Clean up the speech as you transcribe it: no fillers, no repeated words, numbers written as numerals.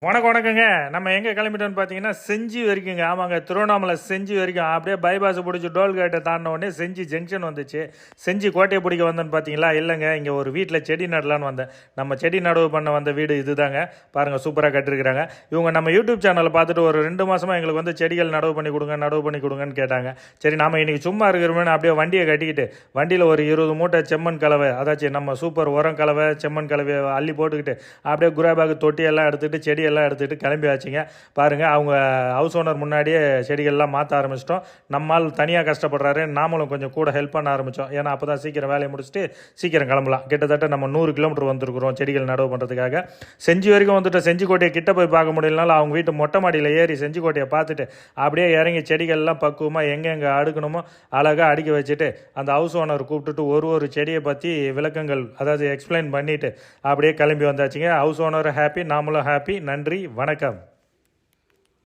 வணக்கங்க. நம்ம எங்கே கிளம்பிட்டோம்னு பார்த்தீங்கன்னா செஞ்சி வரைக்குங்க. ஆமாங்க, திருவண்ணாமலை செஞ்சி வரைக்கும் அப்படியே பைபாஸ் பிடிச்சி டோல்கேட்டை தாண்டின உடனே செஞ்சி ஜங்ஷன் வந்துச்சு. செஞ்சி கோட்டையை பிடிக்க வந்தேன்னு பார்த்தீங்களா? இல்லைங்க, இங்கே ஒரு வீட்டில் செடி நடலான்னு வந்தேன். நம்ம செடி நடவு பண்ண வந்த வீடு இதுதாங்க. பாருங்கள், சூப்பராக கட்டிருக்கிறாங்க. இவங்க நம்ம யூடியூப் சேனலை பார்த்துட்டு ஒரு 2 மாதமாக எங்களுக்கு வந்து செடிகள் நடவு பண்ணி கொடுங்கன்னு கேட்டாங்க. சரி, நம்ம இன்றைக்கி சும்மா இருக்கிறோம்னு அப்படியே வண்டியை கட்டிக்கிட்டு வண்டியில் ஒரு 20 மூட்டை செம்மண் கலவை, அதாச்சும் நம்ம சூப்பர் உரம் கலவை செம்மண் கலவையை அள்ளி போட்டுக்கிட்டு அப்படியே குராபாக்கு தொட்டியெல்லாம் எடுத்துகிட்டு செடி எல்லாம் எடுத்துகிட்டு கிளம்பி ஆச்சுங்க. பாருங்கள், அவங்க ஹவுஸ் ஓனர் முன்னாடியே செடிகள்லாம் மாற்ற ஆரம்பிச்சிட்டோம். நம்மால் தனியாக கஷ்டப்படுறாரு, நாமளும் கொஞ்சம் கூட ஹெல்ப் பண்ண ஆரம்பித்தோம். ஏன்னா அப்போ தான் சீக்கிரம் வேலையை முடிச்சுட்டு சீக்கிரம் கிளம்பலாம். கிட்டத்தட்ட நம்ம 100 கிலோமீட்டர் வந்திருக்கிறோம் செடிகள் நடவு பண்ணுறதுக்காக. செஞ்சி வரைக்கும் வந்துட்டு செஞ்சிக்கோட்டையை கிட்ட போய் பார்க்க முடியலனாலும் அவங்க வீட்டு மொட்டை மாடியில் ஏறி செஞ்சிக்கோட்டையை பார்த்துட்டு அப்படியே இறங்கி செடிகள்லாம் பக்குவமாக எங்கெங்கே அடுக்கணுமோ அழகாக அடுக்கி வச்சுட்டு அந்த ஹவுஸ் ஓனர் கூப்பிட்டுட்டு ஒரு செடியை பற்றி விளக்கங்கள், அதாவது எக்ஸ்பிளைன் பண்ணிவிட்டு அப்படியே கிளம்பி வந்தாச்சுங்க. ஹவுஸ் ஓனர் ஹாப்பி, நாமளும் ஹாப்பி. நன்றி, வணக்கம்.